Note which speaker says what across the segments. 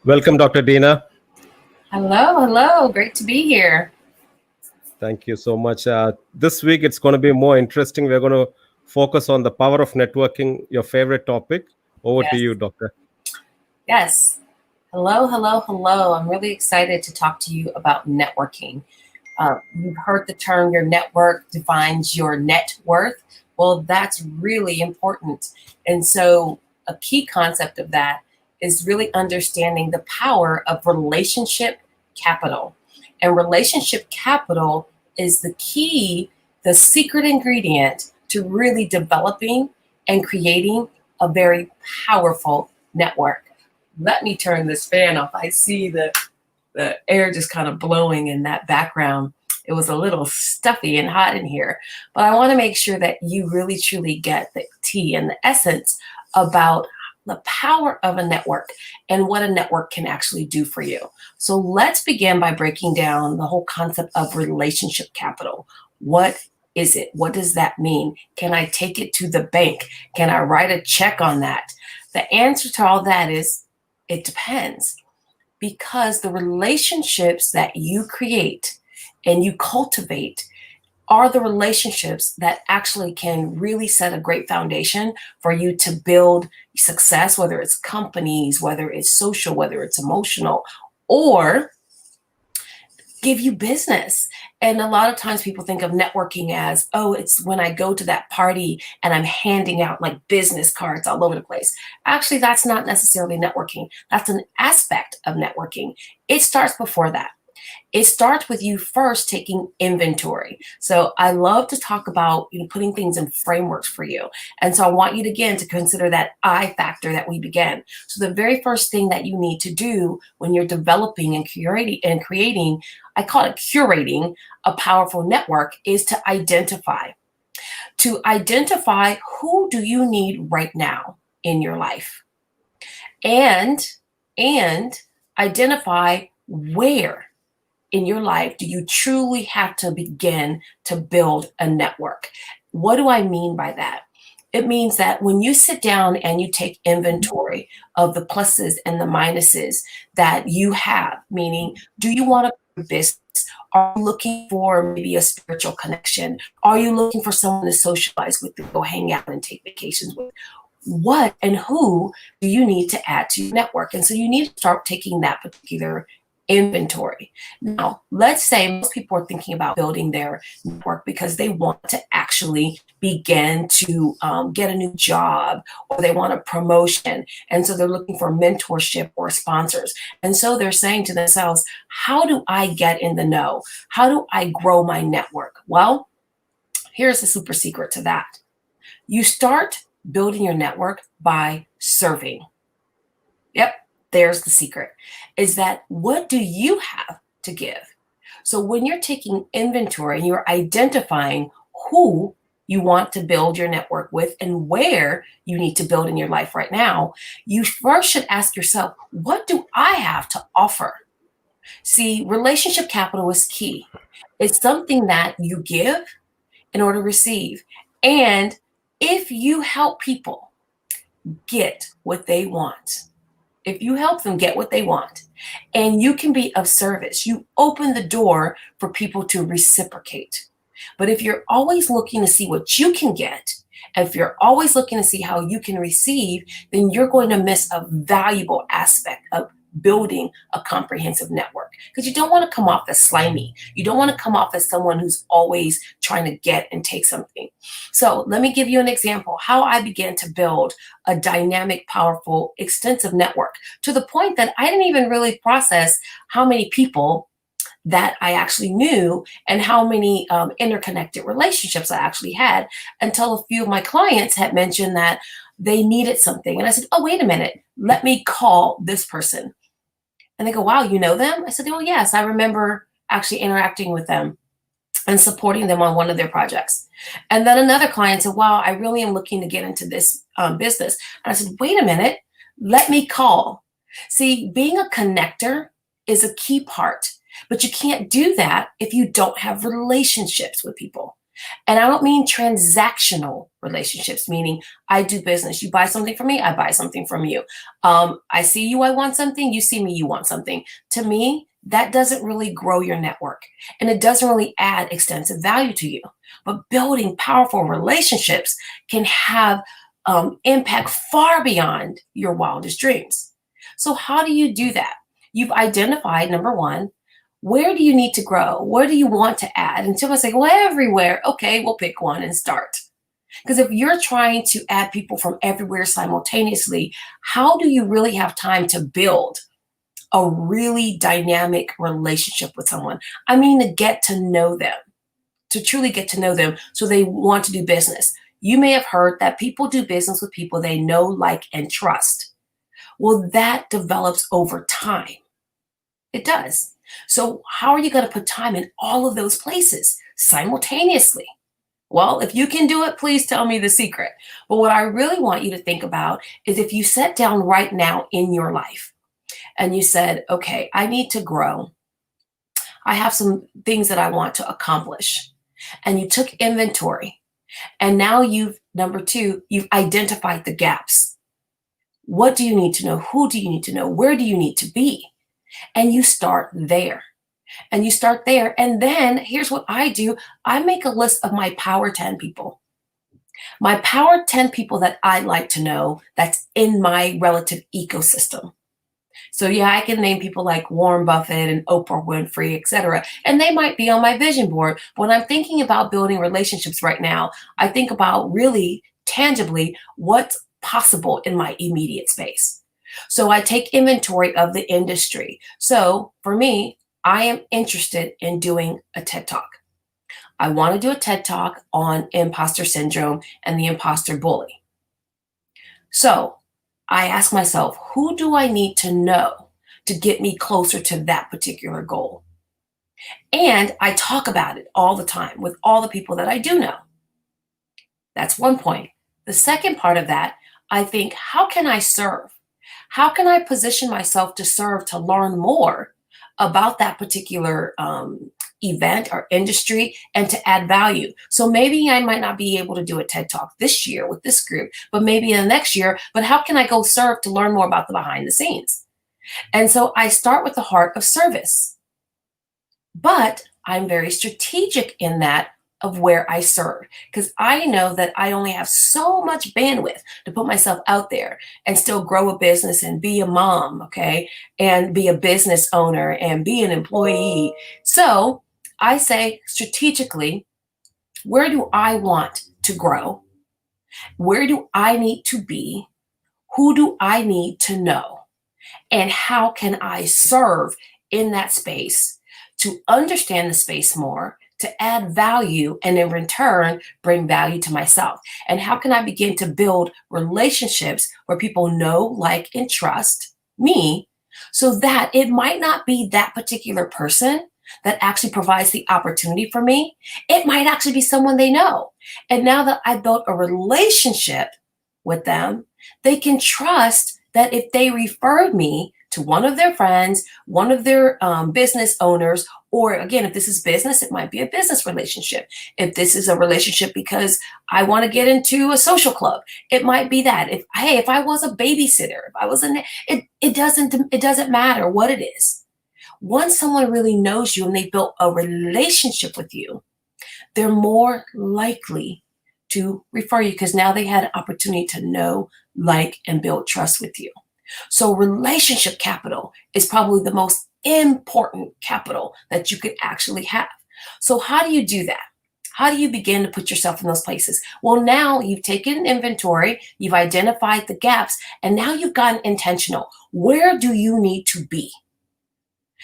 Speaker 1: Welcome, Dr. Deena.
Speaker 2: Hello, hello. Great to be here.
Speaker 1: Thank you so much. This week, it's going to be more interesting. We're going to focus on the power of networking, your favorite topic. Over to
Speaker 2: Yes,
Speaker 1: you, Doctor.
Speaker 2: yes. Hello, hello, hello. I'm really excited to talk to you about networking. You've heard the term your network defines your net worth. Well, that's really important. And so, a key concept of that is really understanding the power of relationship capital. And relationship capital is the key, the secret ingredient to really developing and creating a very powerful network. Let me turn this fan off. I see the air just kind of blowing in that background. It was a little stuffy and hot in here, but I want to make sure that you really truly get the tea and the essence about the power of a network and what a network can actually do for you. So let's begin by breaking down the whole concept of relationship capital. What is it? What does that mean? Can I take it to the bank? Can I write a check on that? The answer to all that is it depends, because the relationships that you create and you cultivate are the relationships that actually can really set a great foundation for you to build success, whether it's companies, whether it's social, whether it's emotional, or give you business. And a lot of times people think of networking as, oh, it's when I go to that party and I'm handing out like business cards all over the place. Actually, that's not necessarily networking. That's an aspect of networking. It starts before that. It starts with you first taking inventory. So I love to talk about putting things in frameworks for you. And so I want you to, again, to consider that I factor that we began. So the very first thing that you need to do when you're developing and creating, I call it curating a powerful network, is to identify. To identify who do you need right now in your life, and identify where in your life do you truly have to begin to build a network. What do I mean by that? It means that when you sit down and you take inventory of the pluses and the minuses that you have, meaning, do you want to do business? Are you looking for maybe a spiritual connection? Are you looking for someone to socialize with, to go hang out and take vacations with? What and who do you need to add to your network? And so you need to start taking that particular inventory. Now, let's say most people are thinking about building their network because they want to actually begin to get a new job, or they want a promotion. And so they're looking for mentorship or sponsors. And so they're saying to themselves, how do I get in the know? How do I grow my network? Well, here's the super secret to that. You start building your network by serving. Yep, there's the secret, is that what do you have to give? So when you're taking inventory and you're identifying who you want to build your network with and where you need to build in your life right now, you first should ask yourself, what do I have to offer? See, relationship capital is key. It's something that you give in order to receive. And if you help people get what they want, if you help them get what they want, and you can be of service, you open the door for people to reciprocate. But if you're always looking to see what you can get, and if you're always looking to see how you can receive, then you're going to miss a valuable aspect of building a comprehensive network, because you don't want to come off as slimy. You don't want to come off as someone who's always trying to get and take something. So let me give you an example how I began to build a dynamic, powerful, extensive network, to the point that I didn't even really process how many people that I actually knew and how many interconnected relationships I actually had, until a few of my clients had mentioned that they needed something. And I said, oh, wait a minute, let me call this person. And they go, wow, you know them? I said, oh, yes, I remember actually interacting with them and supporting them on one of their projects. And then another client said, wow, I really am looking to get into this business. And I said, wait a minute, let me call. See, being a connector is a key part, but you can't do that if you don't have relationships with people. And I don't mean transactional relationships, meaning I do business. You buy something from me, I buy something from you. I see you, I want something. You see me, you want something. To me, that doesn't really grow your network and it doesn't really add extensive value to you. But building powerful relationships can have impact far beyond your wildest dreams. So, how do you do that? You've identified, number one, where do you need to grow? Where do you want to add? And someone say, well, everywhere. Okay, we'll pick one and start. Because if you're trying to add people from everywhere simultaneously, how do you really have time to build a really dynamic relationship with someone? I mean, to get to know them, to truly get to know them so they want to do business. You may have heard that people do business with people they know, like, and trust. Well, that develops over time. It does. So, how are you going to put time in all of those places simultaneously? Well, if you can do it, please tell me the secret. But what I really want you to think about is if you sat down right now in your life and you said, okay, I need to grow. I have some things that I want to accomplish. And you took inventory. And now number two, you've identified the gaps. What do you need to know? Who do you need to know? Where do you need to be? And you start there. And you start there. And then here's what I do. I make a list of my power 10 people. My power 10 people that I like to know that's in my relative ecosystem. So yeah, I can name people like Warren Buffett and Oprah Winfrey, etc. And they might be on my vision board. When I'm thinking about building relationships right now, I think about really tangibly what's possible in my immediate space. So I take inventory of the industry. So for me, I am interested in doing a TED Talk. I want to do a TED Talk on imposter syndrome and the imposter bully. So I ask myself, who do I need to know to get me closer to that particular goal? And I talk about it all the time with all the people that I do know. That's one point. The second part of that, I think, how can I serve? How can I position myself to serve, to learn more about that particular event or industry and to add value? So maybe I might not be able to do a TED Talk this year with this group, but maybe in the next year. But how can I go serve to learn more about the behind the scenes? And so I start with the heart of service. But I'm very strategic in that of where I serve, because I know that I only have so much bandwidth to put myself out there and still grow a business and be a mom, okay, and be a business owner and be an employee. So I say strategically, where do I want to grow? Where do I need to be? Who do I need to know? And how can I serve in that space to understand the space more, to add value, and in return, bring value to myself? And how can I begin to build relationships where people know, like, and trust me so that it might not be that particular person that actually provides the opportunity for me? It might actually be someone they know. And now that I built a relationship with them, they can trust that if they referred me to one of their friends, one of their business owners, or again, if this is business, it might be a business relationship. If this is a relationship because I want to get into a social club, it might be that. If I was a babysitter, if I was it doesn't matter what it is. Once someone really knows you and they built a relationship with you, they're more likely to refer you because now they had an opportunity to know, like, and build trust with you. So relationship capital is probably the most important capital that you could actually have. So how do you do that? How do you begin to put yourself in those places? Well, now you've taken inventory, you've identified the gaps, and now you've gotten intentional. Where do you need to be?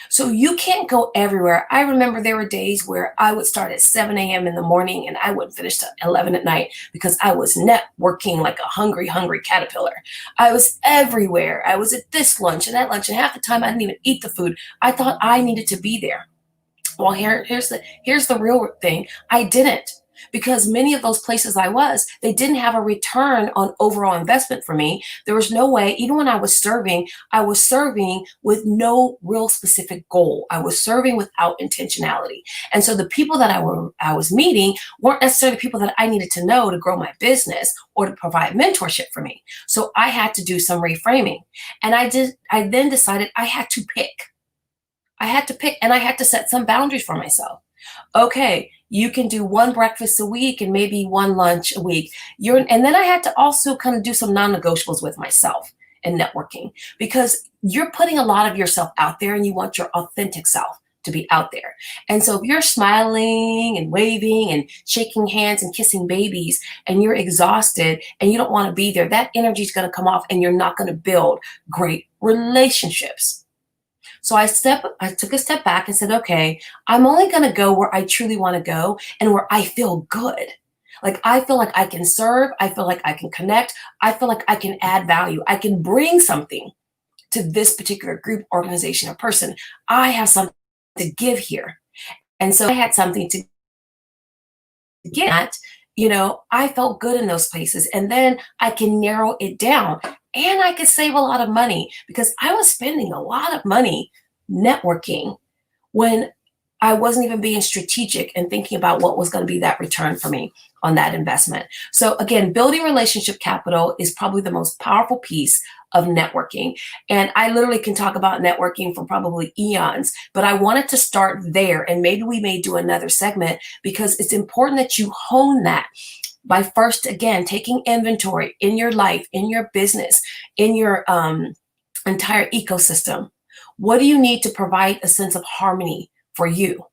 Speaker 2: So you can't go everywhere. I remember there were days where I would start at 7 a.m. in the morning and I would finish at 11 at night because I was networking like a hungry, hungry caterpillar. I was everywhere. I was at this lunch and that lunch, and half the time I didn't even eat the food. I thought I needed to be there. Well, here's the real thing. I didn't. because many of those places they didn't have a return on overall investment for me. There was no way, even when I was serving with no real specific goal. I was serving without intentionality. And so the people that I was meeting weren't necessarily people that I needed to know to grow my business or to provide mentorship for me. So I had to do some reframing. And I then decided I had to pick. And I had to set some boundaries for myself. Okay, you can do one breakfast a week and maybe one lunch a week. And then I had to also kind of do some non-negotiables with myself in networking, because you're putting a lot of yourself out there and you want your authentic self to be out there. And so if you're smiling and waving and shaking hands and kissing babies and you're exhausted and you don't want to be there, that energy is going to come off and you're not going to build great relationships. So I took a step back and said, okay, I'm only going to go where I truly want to go and where I feel good. Like, I feel like I can serve. I feel like I can connect. I feel like I can add value. I can bring something to this particular group, organization, or person. I have something to give here. And so I had something to get. I felt good in those places. And then I can narrow it down and I could save a lot of money, because I was spending a lot of money networking when I wasn't even being strategic and thinking about what was going to be that return for me on that investment. So again, building relationship capital is probably the most powerful piece of networking. And I literally can talk about networking for probably eons, but I wanted to start there. And maybe we may do another segment, because it's important that you hone that by first, again, taking inventory in your life, in your business, in your entire ecosystem. What do you need to provide a sense of harmony for you?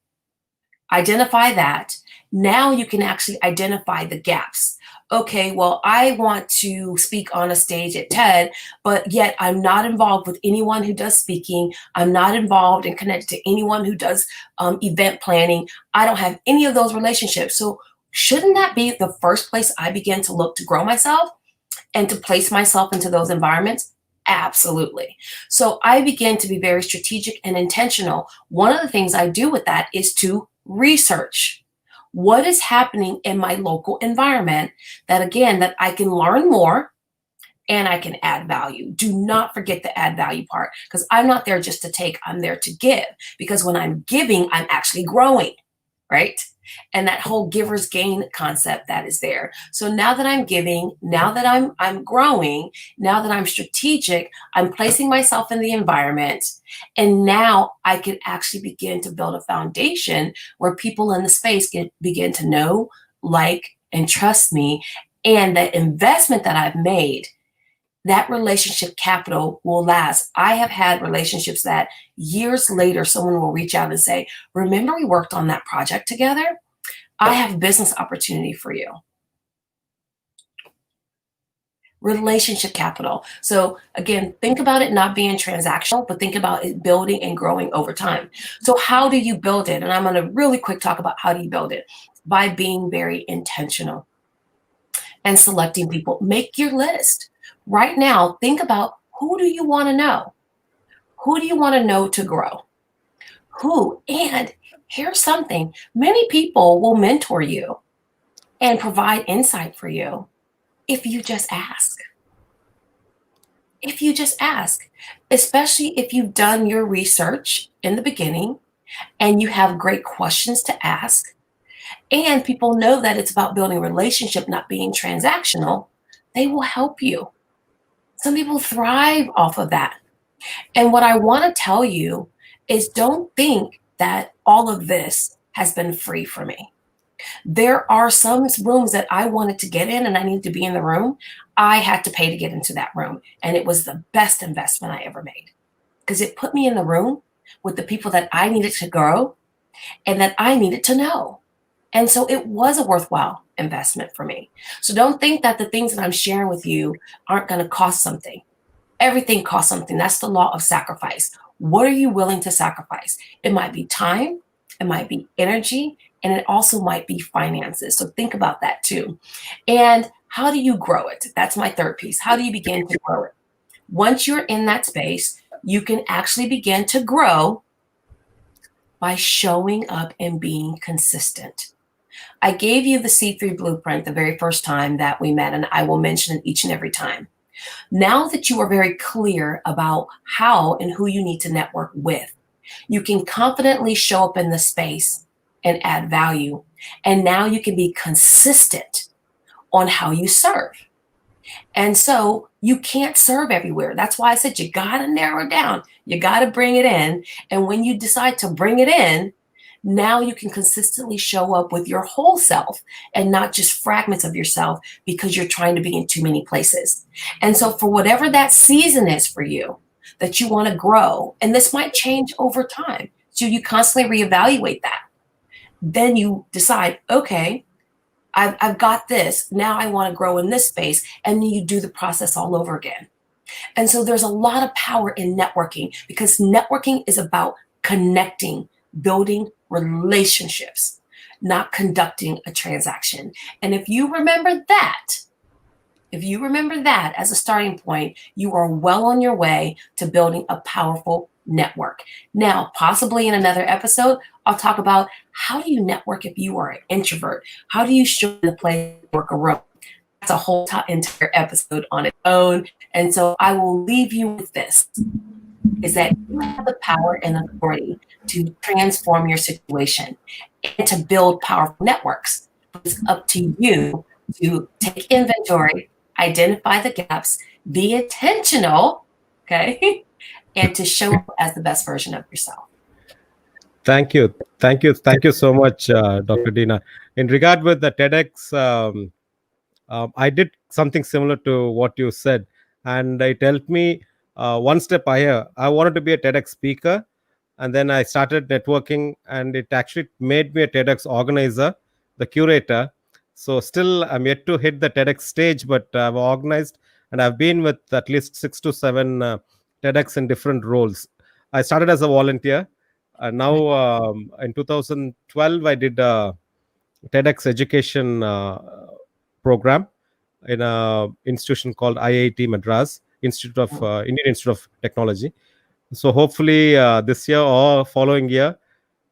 Speaker 2: Identify that. Now you can actually identify the gaps. Okay, well, I want to speak on a stage at TED, but yet I'm not involved with anyone who does speaking. I'm not involved and connected to anyone who does event planning. I don't have any of those relationships. So shouldn't that be the first place I begin to look to grow myself and to place myself into those environments? Absolutely. So I begin to be very strategic and intentional. One of the things I do with that is to research what is happening in my local environment, that I can learn more and I can add value. Do not forget the add value part, because I'm not there just to take, I'm there to give. Because when I'm giving, I'm actually growing, right? And that whole giver's gain concept that is there. So now that I'm giving, now that I'm growing, now that I'm strategic, I'm placing myself in the environment, and now I can actually begin to build a foundation where people in the space begin to know, like, and trust me. And the investment that I've made, that relationship capital will last. I have had relationships that years later, someone will reach out and say, remember we worked on that project together? I have a business opportunity for you. Relationship capital. So again, think about it not being transactional, but think about it building and growing over time. So how do you build it? And I'm going to really quick talk about how do you build it. By being very intentional and selecting people. Make your list. Right now, think about, who do you want to know? Who do you want to know to grow? Who? And here's something. Many people will mentor you and provide insight for you if you just ask. If you just ask, especially if you've done your research in the beginning and you have great questions to ask, and people know that it's about building a relationship, not being transactional, they will help you. Some people thrive off of that. And what I want to tell you is, don't think that all of this has been free for me. There are some rooms that I wanted to get in and I needed to be in the room. I had to pay to get into that room. And it was the best investment I ever made, because it put me in the room with the people that I needed to grow and that I needed to know. And so it was a worthwhile investment for me. So don't think that the things that I'm sharing with you aren't going to cost something. Everything costs something. That's the law of sacrifice. What are you willing to sacrifice? It might be time, it might be energy, and it also might be finances. So think about that too. And how do you grow it? That's my third piece. How do you begin to grow it? Once you're in that space, you can actually begin to grow by showing up and being consistent. I gave you the C3 blueprint the very first time that we met, and I will mention it each and every time. Now that you are very clear about how and who you need to network with, you can confidently show up in the space and add value. And now you can be consistent on how you serve. And so you can't serve everywhere. That's why I said you got to narrow it down. You got to bring it in. And when you decide to bring it in, now you can consistently show up with your whole self and not just fragments of yourself because you're trying to be in too many places. And so, for whatever that season is for you that you want to grow, and this might change over time, so you constantly reevaluate that. Then you decide, okay, I've got this. Now I want to grow in this space. And then you do the process all over again. And so there's a lot of power in networking because networking is about connecting, building relationships, not conducting a transaction. And if you remember that, as a starting point, you are well on your way to building a powerful network. Now, possibly in another episode, I'll talk about how do you network if you are an introvert? How do you show the place work a room? That's a whole entire episode on its own. And so I will leave you with this, is that you have the power and authority to transform your situation and to build powerful networks. It's up to you to take inventory, identify the gaps, be intentional, okay, and to show up as the best version of yourself.
Speaker 1: Thank you. Thank you so much, Dr. Deena. In regard with the TEDx, I did something similar to what you said, and it helped me one step higher. I wanted to be a TEDx speaker, and then I started networking, and it actually made me a TEDx organizer, the curator. So still, I'm yet to hit the TEDx stage, but I've organized, and I've been with at least 6 to 7 TEDx in different roles. I started as a volunteer. Now, in 2012, I did a TEDx education program in a institution called IIT Madras, Institute of Indian Institute of Technology. So hopefully this year or following year,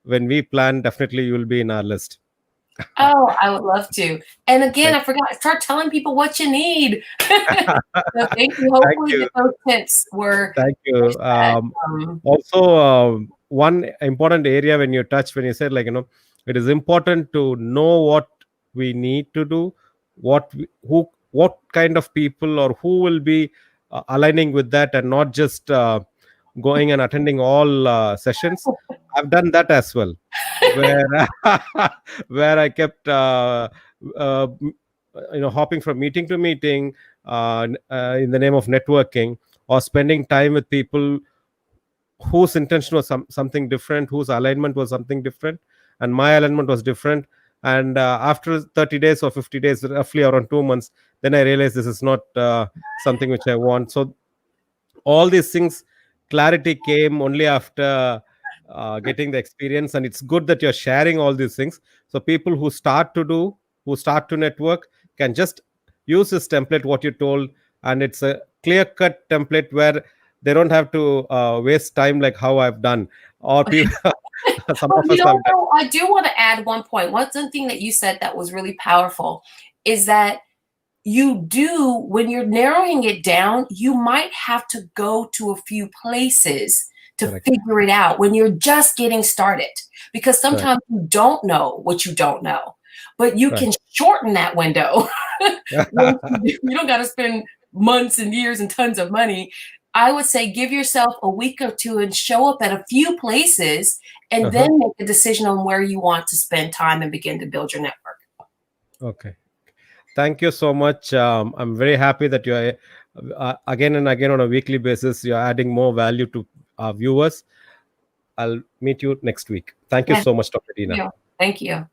Speaker 1: when we plan, definitely you will be in our list.
Speaker 2: Oh, I would love to. And again,
Speaker 1: Thank,
Speaker 2: I forgot, start telling people what you need. So thank you.
Speaker 1: thank
Speaker 2: Hopefully
Speaker 1: you,
Speaker 2: those tips were
Speaker 1: thank you.
Speaker 2: that.
Speaker 1: Also, one important area when you said, like, it is important to know what we need to do, what kind of people or who will be aligning with that, and not just going and attending all sessions. I've done that as well, where where I kept uh, hopping from meeting to meeting in the name of networking, or spending time with people whose intention was something different, whose alignment was something different, and my alignment was different. And after 30 days or 50 days, roughly around 2 months, then I realized this is not something which I want. So all these things, clarity came only after getting the experience. And it's good that you're sharing all these things, so people who start to network can just use this template what you told. And it's a clear cut template where they don't have to waste time like how I've done, or people some
Speaker 2: Well,
Speaker 1: of us have done.
Speaker 2: I do want to add one point. One thing that you said that was really powerful is that you do, when you're narrowing it down, you might have to go to a few places to
Speaker 1: Correct.
Speaker 2: figure it out when you're just getting started. Because
Speaker 1: Correct.
Speaker 2: sometimes you don't know what you don't know, but you
Speaker 1: Right.
Speaker 2: can shorten that window. You don't got to spend months and years and tons of money. I would say give yourself a week or two and show up at a few places and then make a decision on where you want to spend time and begin to build your network.
Speaker 1: Okay. Thank you so much. I'm very happy that you're again and again on a weekly basis, you're adding more value to our viewers. I'll meet you next week. Thank you
Speaker 2: Yeah,
Speaker 1: so much, Dr. Deena.
Speaker 2: thank you.